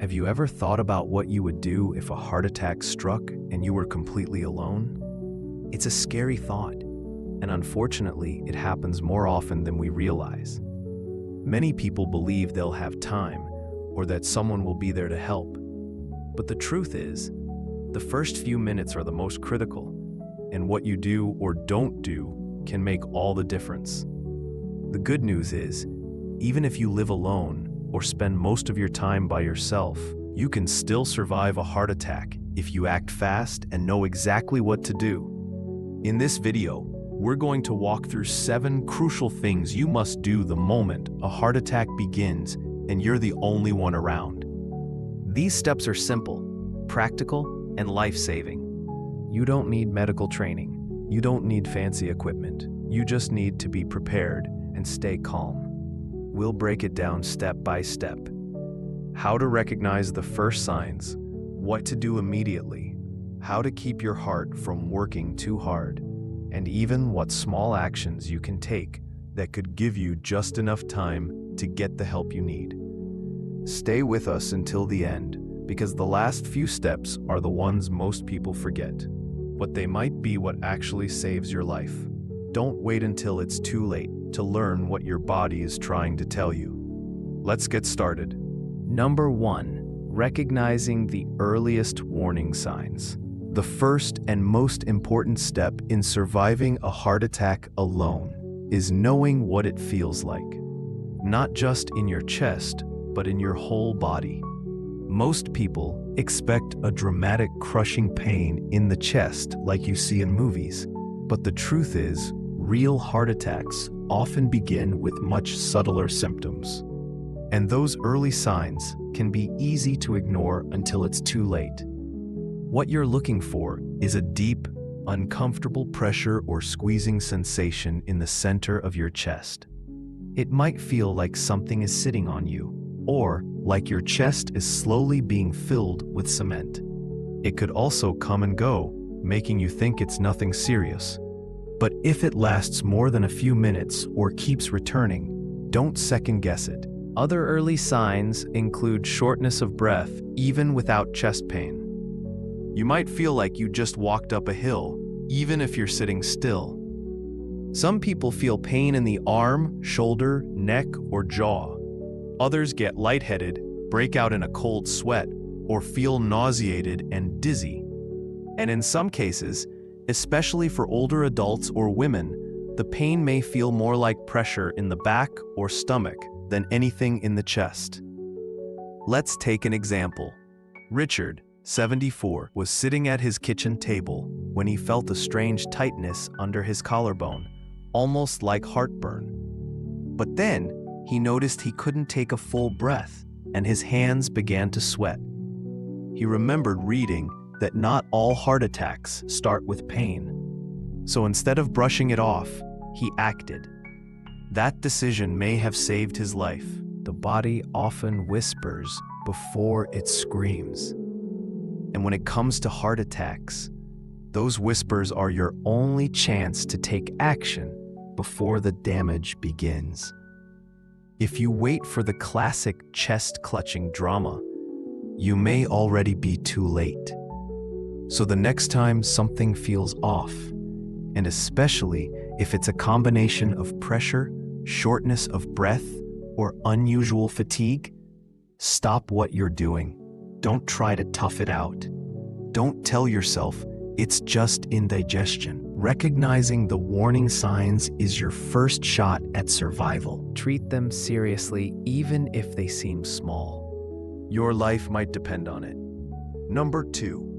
Have you ever thought about what you would do if a heart attack struck and you were completely alone? It's a scary thought, and unfortunately, it happens more often than we realize. Many people believe they'll have time or that someone will be there to help. But the truth is, the first few minutes are the most critical, and what you do or don't do can make all the difference. The good news is, even if you live alone or spend most of your time by yourself, you can still survive a heart attack if you act fast and know exactly what to do. In this video, we're going to walk through 7 crucial things you must do the moment a heart attack begins and you're the only one around. These steps are simple, practical, and life-saving. You don't need medical training. You don't need fancy equipment. You just need to be prepared and stay calm. We'll break it down step by step. How to recognize the first signs, what to do immediately, how to keep your heart from working too hard, and even what small actions you can take that could give you just enough time to get the help you need. Stay with us until the end, because the last few steps are the ones most people forget, but they might be what actually saves your life. Don't wait until it's too late to learn what your body is trying to tell you. Let's get started. Number 1, recognizing the earliest warning signs. The first and most important step in surviving a heart attack alone is knowing what it feels like. Not just in your chest, but in your whole body. Most people expect a dramatic crushing pain in the chest like you see in movies, but the truth is, real heart attacks often begin with much subtler symptoms. And those early signs can be easy to ignore until it's too late. What you're looking for is a deep, uncomfortable pressure or squeezing sensation in the center of your chest. It might feel like something is sitting on you, or like your chest is slowly being filled with cement. It could also come and go, making you think it's nothing serious. But if it lasts more than a few minutes or keeps returning, don't second-guess it. Other early signs include shortness of breath, even without chest pain. You might feel like you just walked up a hill, even if you're sitting still. Some people feel pain in the arm, shoulder, neck, or jaw. Others get lightheaded, break out in a cold sweat, or feel nauseated and dizzy. And in some cases, especially for older adults or women, the pain may feel more like pressure in the back or stomach than anything in the chest. Let's take an example. Richard, 74, was sitting at his kitchen table when he felt a strange tightness under his collarbone, almost like heartburn. But then, he noticed he couldn't take a full breath, and his hands began to sweat. He remembered reading that not all heart attacks start with pain. So instead of brushing it off, he acted. That decision may have saved his life. The body often whispers before it screams. And when it comes to heart attacks, those whispers are your only chance to take action before the damage begins. If you wait for the classic chest-clutching drama, you may already be too late. So the next time something feels off, and especially if it's a combination of pressure, shortness of breath, or unusual fatigue, stop what you're doing. Don't try to tough it out. Don't tell yourself it's just indigestion. Recognizing the warning signs is your first shot at survival. Treat them seriously, even if they seem small. Your life might depend on it. Number 2.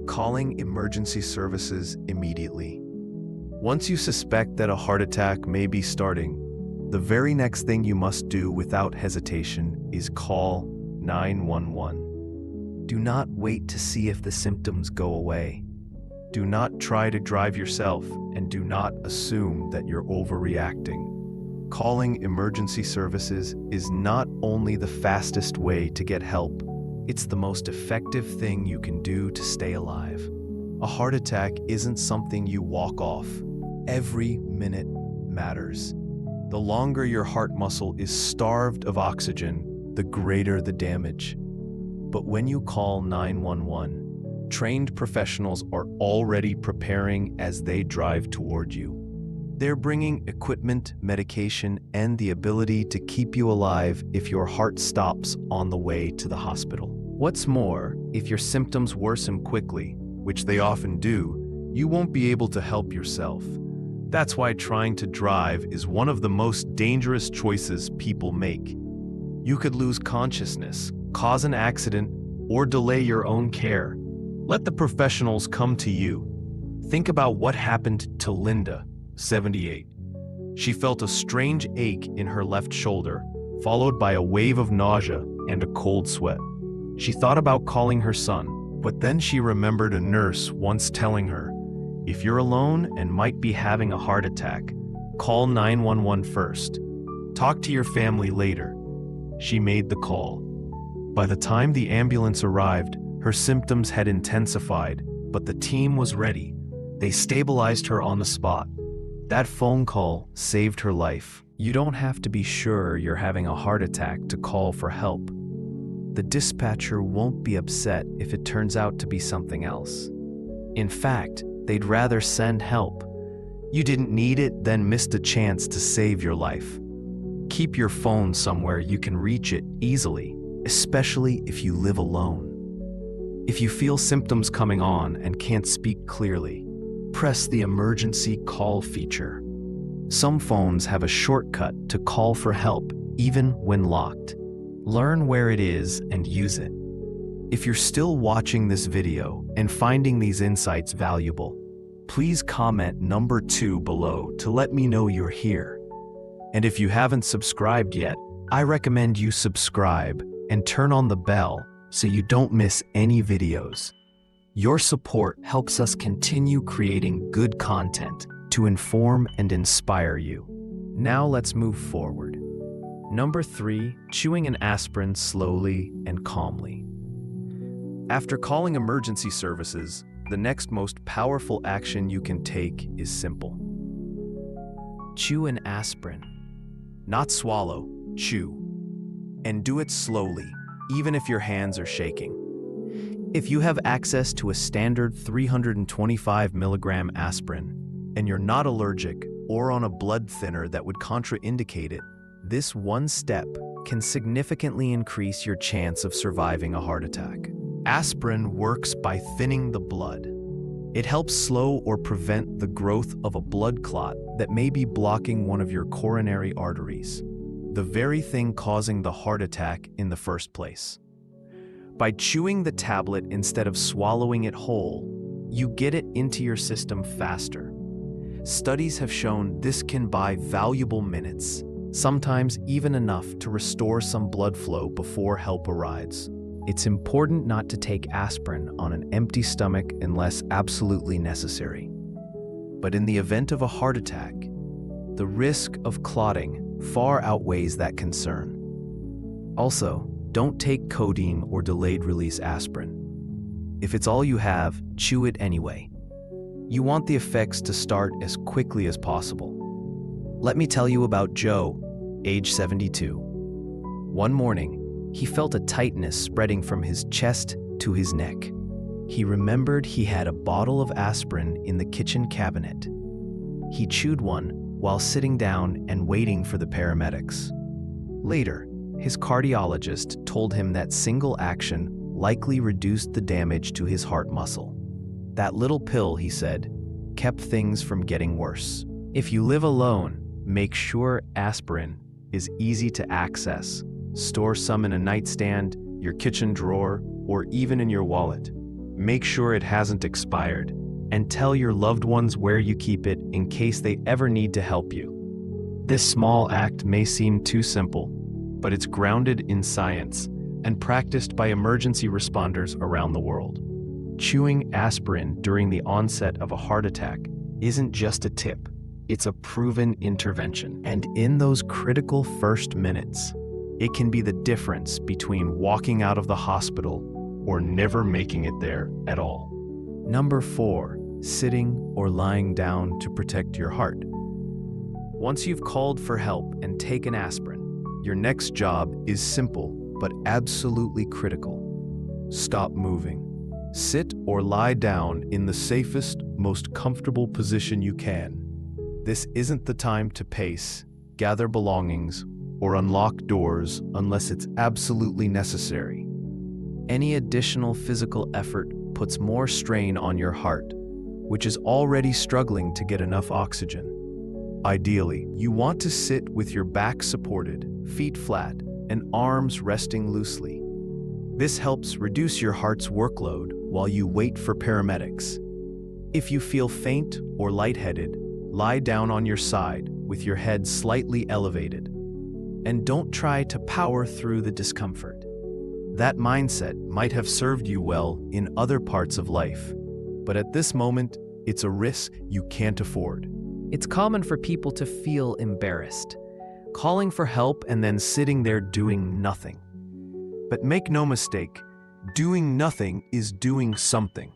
Calling emergency services immediately. Once you suspect that a heart attack may be starting, the very next thing you must do without hesitation is call 911. Do not wait to see if the symptoms go away. Do not try to drive yourself, and do not assume that you're overreacting. Calling emergency services is not only the fastest way to get help, it's the most effective thing you can do to stay alive. A heart attack isn't something you walk off. Every minute matters. The longer your heart muscle is starved of oxygen, the greater the damage. But when you call 911, trained professionals are already preparing as they drive toward you. They're bringing equipment, medication, and the ability to keep you alive if your heart stops on the way to the hospital. What's more, if your symptoms worsen quickly, which they often do, you won't be able to help yourself. That's why trying to drive is one of the most dangerous choices people make. You could lose consciousness, cause an accident, or delay your own care. Let the professionals come to you. Think about what happened to Linda, 78. She felt a strange ache in her left shoulder, followed by a wave of nausea and a cold sweat. She thought about calling her son, but then she remembered a nurse once telling her, "If you're alone and might be having a heart attack, call 911 first. Talk to your family later." She made the call. By the time the ambulance arrived, her symptoms had intensified, but the team was ready. They stabilized her on the spot. That phone call saved her life. You don't have to be sure you're having a heart attack to call for help. The dispatcher won't be upset if it turns out to be something else. In fact, they'd rather send help. You didn't need it, then missed a chance to save your life. Keep your phone somewhere you can reach it easily, especially if you live alone. If you feel symptoms coming on and can't speak clearly, press the emergency call feature. Some phones have a shortcut to call for help, even when locked. Learn where it is and use it. If you're still watching this video and finding these insights valuable, please comment number 2 below to let me know you're here. And if you haven't subscribed yet, I recommend you subscribe and turn on the bell so you don't miss any videos. Your support helps us continue creating good content to inform and inspire you. Now let's move forward. Number 3, chewing an aspirin slowly and calmly. After calling emergency services, the next most powerful action you can take is simple. Chew an aspirin. Not swallow, chew. And do it slowly, even if your hands are shaking. If you have access to a standard 325 milligram aspirin, and you're not allergic or on a blood thinner that would contraindicate it, this one step can significantly increase your chance of surviving a heart attack. Aspirin works by thinning the blood. It helps slow or prevent the growth of a blood clot that may be blocking one of your coronary arteries, the very thing causing the heart attack in the first place. By chewing the tablet instead of swallowing it whole, you get it into your system faster. Studies have shown this can buy valuable minutes, sometimes even enough to restore some blood flow before help arrives. It's important not to take aspirin on an empty stomach unless absolutely necessary. But in the event of a heart attack, the risk of clotting far outweighs that concern. Also, don't take codeine or delayed-release aspirin. If it's all you have, chew it anyway. You want the effects to start as quickly as possible. Let me tell you about Joe, age 72. One morning, he felt a tightness spreading from his chest to his neck. He remembered he had a bottle of aspirin in the kitchen cabinet. He chewed one while sitting down and waiting for the paramedics. Later, his cardiologist told him that single action likely reduced the damage to his heart muscle. That little pill, he said, kept things from getting worse. If you live alone, make sure aspirin is easy to access. Store some in a nightstand, your kitchen drawer, or even in your wallet. Make sure it hasn't expired, and tell your loved ones where you keep it in case they ever need to help you. This small act may seem too simple, but it's grounded in science and practiced by emergency responders around the world. Chewing aspirin during the onset of a heart attack isn't just a tip, it's a proven intervention. And in those critical first minutes, it can be the difference between walking out of the hospital or never making it there at all. Number 4, sitting or lying down to protect your heart. Once you've called for help and taken aspirin, your next job is simple but absolutely critical. stop moving. Sit or lie down in the safest, most comfortable position you can. This isn't the time to pace, gather belongings, or unlock doors unless it's absolutely necessary. Any additional physical effort puts more strain on your heart, which is already struggling to get enough oxygen. Ideally, you want to sit with your back supported, feet flat, and arms resting loosely. This helps reduce your heart's workload while you wait for paramedics. If you feel faint or lightheaded, lie down on your side with your head slightly elevated. And don't try to power through the discomfort. That mindset might have served you well in other parts of life, but at this moment, it's a risk you can't afford. It's common for people to feel embarrassed, calling for help and then sitting there doing nothing. But make no mistake, doing nothing is doing something.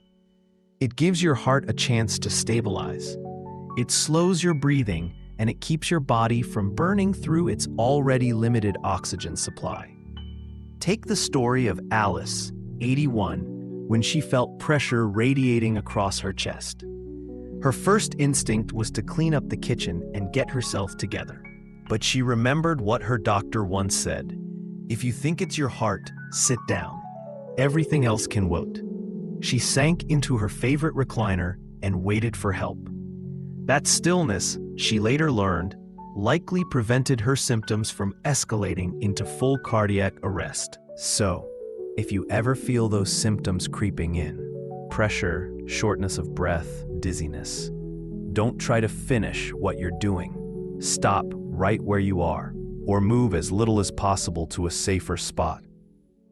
It gives your heart a chance to stabilize. It slows your breathing and it keeps your body from burning through its already limited oxygen supply. Take the story of Alice, 81, when she felt pressure radiating across her chest. Her first instinct was to clean up the kitchen and get herself together. But she remembered what her doctor once said: "If you think it's your heart, sit down. Everything else can wait." She sank into her favorite recliner and waited for help. That stillness, she later learned, likely prevented her symptoms from escalating into full cardiac arrest. So, if you ever feel those symptoms creeping in, pressure, shortness of breath, dizziness, don't try to finish what you're doing. Stop right where you are, or move as little as possible to a safer spot.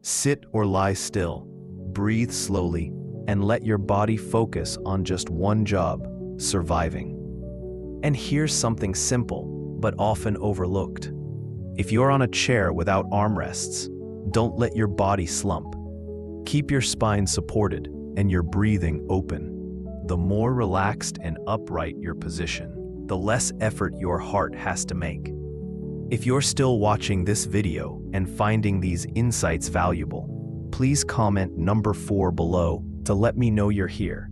Sit or lie still, breathe slowly, and let your body focus on just one job: surviving. And here's something simple, but often overlooked. If you're on a chair without armrests, don't let your body slump. Keep your spine supported and your breathing open. The more relaxed and upright your position, the less effort your heart has to make. If you're still watching this video and finding these insights valuable, please comment number 4 below to let me know you're here.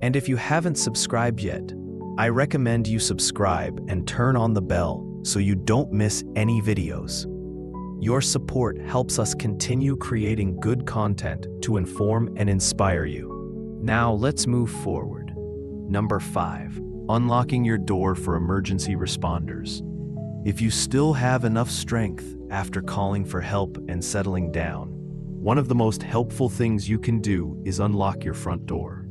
And if you haven't subscribed yet, I recommend you subscribe and turn on the bell so you don't miss any videos. Your support helps us continue creating good content to inform and inspire you. Now let's move forward. Number 5, unlocking your door for emergency responders. If you still have enough strength after calling for help and settling down, one of the most helpful things you can do is unlock your front door.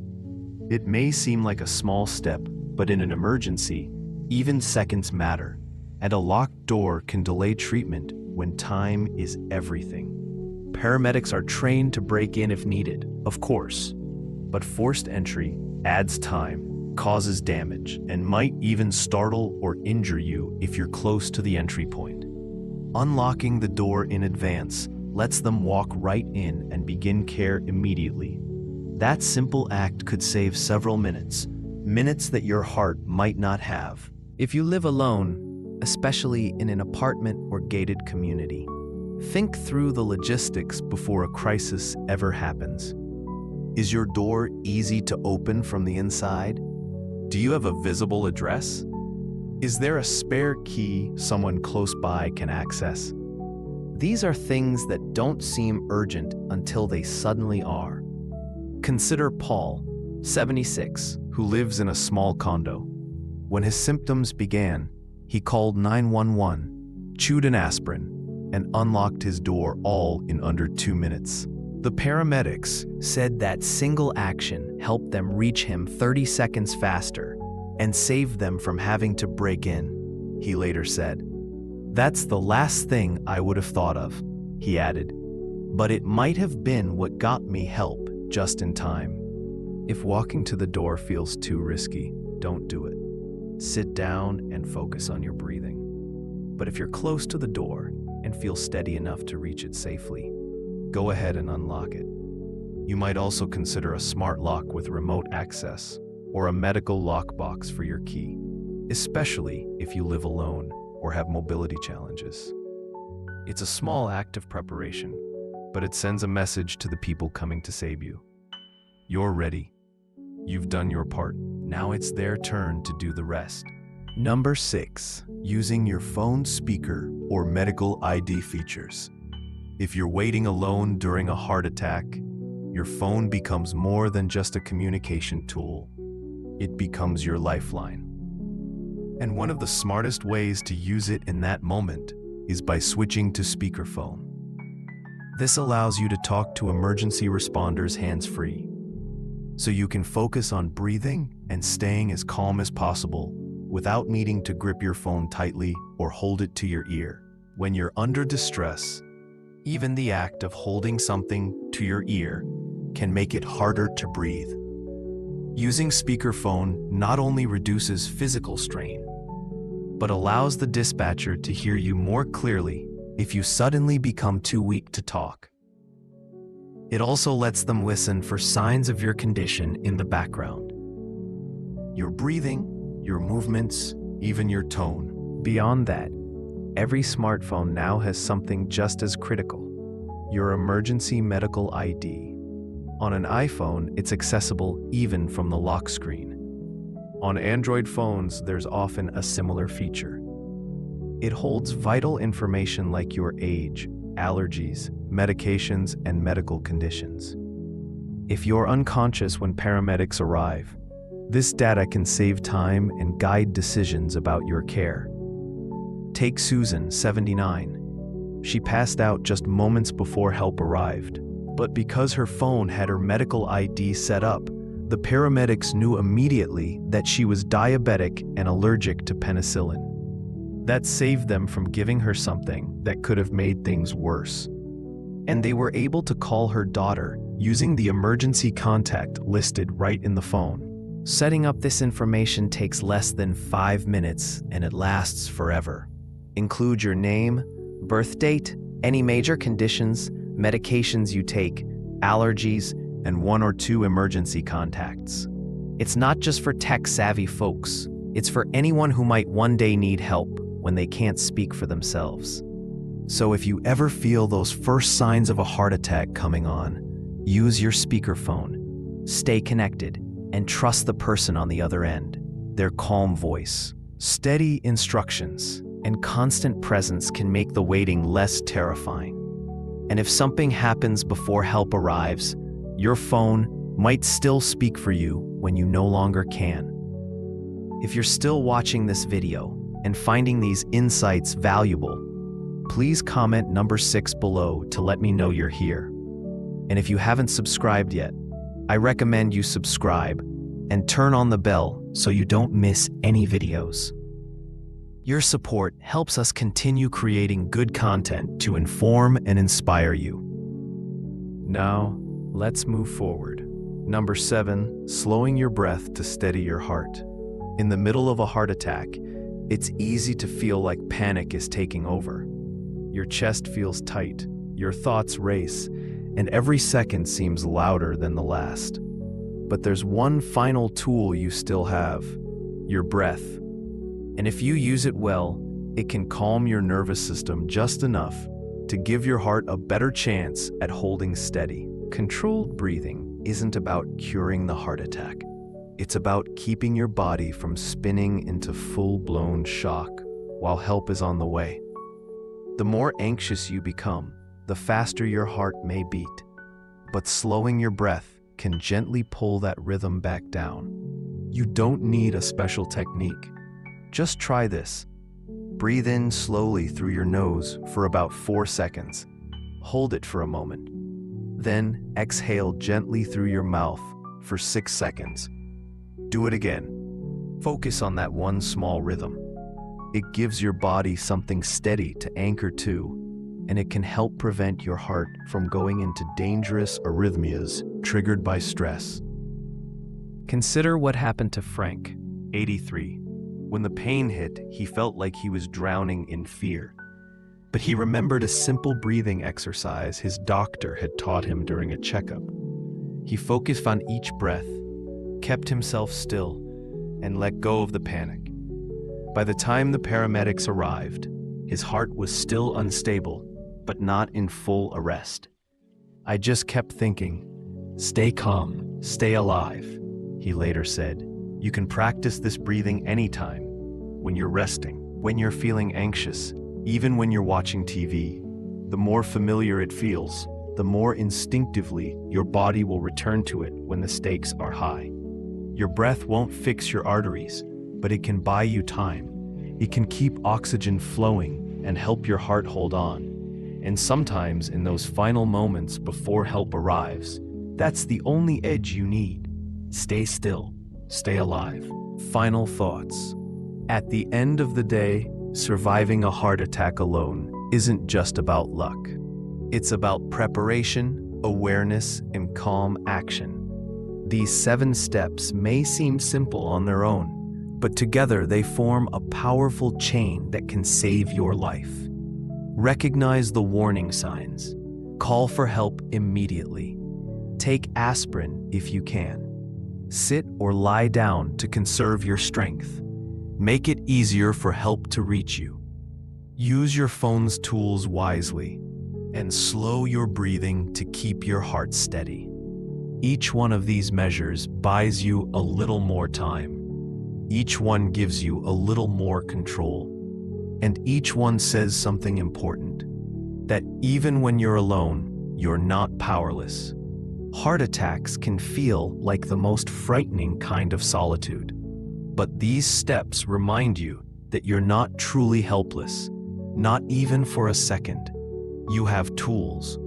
It may seem like a small step, but in an emergency, even seconds matter, and a locked door can delay treatment when time is everything. Paramedics are trained to break in if needed, of course, but forced entry adds time, causes damage, and might even startle or injure you if you're close to the entry point. Unlocking the door in advance lets them walk right in and begin care immediately. That simple act could save several minutes that your heart might not have. If you live alone, especially in an apartment or gated community, think through the logistics before a crisis ever happens. Is your door easy to open from the inside? Do you have a visible address? Is there a spare key someone close by can access? These are things that don't seem urgent until they suddenly are. Consider Paul, 76, who lives in a small condo. When his symptoms began, he called 911, chewed an aspirin, and unlocked his door all in under 2 minutes. The paramedics said that single action helped them reach him 30 seconds faster and saved them from having to break in, he later said. "That's the last thing I would have thought of," he added, "but it might have been what got me help just in time." If walking to the door feels too risky, don't do it. Sit down and focus on your breathing. But if you're close to the door and feel steady enough to reach it safely, go ahead and unlock it. You might also consider a smart lock with remote access or a medical lockbox for your key, especially if you live alone or have mobility challenges. It's a small act of preparation, but it sends a message to the people coming to save you. You're ready. You've done your part. Now it's their turn to do the rest. Number 6, using your phone speaker or medical ID features. If you're waiting alone during a heart attack, your phone becomes more than just a communication tool. It becomes your lifeline. And one of the smartest ways to use it in that moment is by switching to speakerphone. This allows you to talk to emergency responders hands-free, so you can focus on breathing and staying as calm as possible without needing to grip your phone tightly or hold it to your ear. When you're under distress, even the act of holding something to your ear can make it harder to breathe. Using speakerphone not only reduces physical strain, but allows the dispatcher to hear you more clearly if you suddenly become too weak to talk. It also lets them listen for signs of your condition in the background. Your breathing, your movements, even your tone. Beyond that, every smartphone now has something just as critical: your emergency medical ID. On an iPhone, it's accessible even from the lock screen. On Android phones, there's often a similar feature. It holds vital information like your age, allergies, medications, and medical conditions. If you're unconscious when paramedics arrive, this data can save time and guide decisions about your care. Take Susan, 79. She passed out just moments before help arrived, but because her phone had her medical ID set up, the paramedics knew immediately that she was diabetic and allergic to penicillin. That saved them from giving her something that could have made things worse. And they were able to call her daughter using the emergency contact listed right in the phone. Setting up this information takes less than 5 minutes, and it lasts forever. Include your name, birth date, any major conditions, medications you take, allergies, and 1 or 2 emergency contacts. It's not just for tech-savvy folks. It's for anyone who might one day need help when they can't speak for themselves. So if you ever feel those first signs of a heart attack coming on, use your speakerphone. Stay connected and trust the person on the other end. Their calm voice, steady instructions, and constant presence can make the waiting less terrifying. And if something happens before help arrives, your phone might still speak for you when you no longer can. If you're still watching this video and finding these insights valuable, please comment number 6 below to let me know you're here. And if you haven't subscribed yet, I recommend you subscribe and turn on the bell so you don't miss any videos. Your support helps us continue creating good content to inform and inspire you. Now, let's move forward. Number 7, slowing your breath to steady your heart. In the middle of a heart attack, it's easy to feel like panic is taking over. Your chest feels tight, your thoughts race, and every second seems louder than the last. But there's one final tool you still have: your breath. And if you use it well, it can calm your nervous system just enough to give your heart a better chance at holding steady. Controlled breathing isn't about curing the heart attack. It's about keeping your body from spinning into full-blown shock while help is on the way. The more anxious you become, the faster your heart may beat. But slowing your breath can gently pull that rhythm back down. You don't need a special technique. Just try this. Breathe in slowly through your nose for about 4 seconds. Hold it for a moment. Then exhale gently through your mouth for 6 seconds. Do it again. Focus on that one small rhythm. It gives your body something steady to anchor to, and it can help prevent your heart from going into dangerous arrhythmias triggered by stress. Consider what happened to Frank, 83. When the pain hit, he felt like he was drowning in fear. But he remembered a simple breathing exercise his doctor had taught him during a checkup. He focused on each breath, kept himself still, and let go of the panic. By the time the paramedics arrived, his heart was still unstable, but not in full arrest. I just kept thinking, stay calm, stay alive. He later said, you can practice this breathing anytime, when you're resting, when you're feeling anxious, even when you're watching TV. The more familiar it feels, the more instinctively your body will return to it when the stakes are high. Your breath won't fix your arteries, but it can buy you time. It can keep oxygen flowing and help your heart hold on. And sometimes in those final moments before help arrives, that's the only edge you need. Stay still, stay alive. Final thoughts. At the end of the day, surviving a heart attack alone isn't just about luck. It's about preparation, awareness, and calm action. These 7 steps may seem simple on their own, but together they form a powerful chain that can save your life. Recognize the warning signs. Call for help immediately. Take aspirin if you can. Sit or lie down to conserve your strength. Make it easier for help to reach you. Use your phone's tools wisely, and slow your breathing to keep your heart steady. Each one of these measures buys you a little more time. Each one gives you a little more control. And each one says something important, that even when you're alone, you're not powerless. Heart attacks can feel like the most frightening kind of solitude. But these steps remind you that you're not truly helpless, not even for a second. You have tools,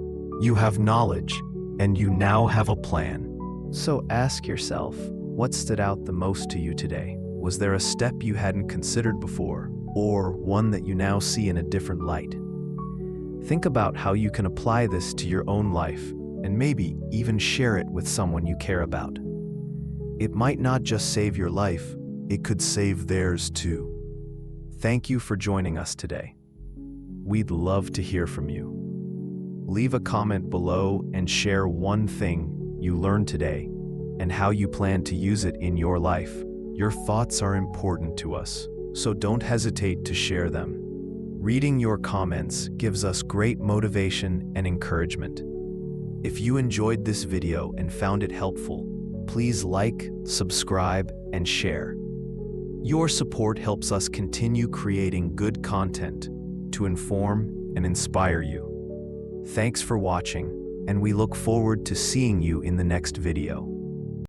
you have knowledge, and you now have a plan. So ask yourself, what stood out the most to you today? Was there a step you hadn't considered before, or one that you now see in a different light? Think about how you can apply this to your own life, and maybe even share it with someone you care about. It might not just save your life, it could save theirs too. Thank you for joining us today. We'd love to hear from you. Leave a comment below and share one thing you learned today and how you plan to use it in your life. Your thoughts are important to us, so don't hesitate to share them. Reading your comments gives us great motivation and encouragement. If you enjoyed this video and found it helpful, please like, subscribe, and share. Your support helps us continue creating good content to inform and inspire you. Thanks for watching, and we look forward to seeing you in the next video.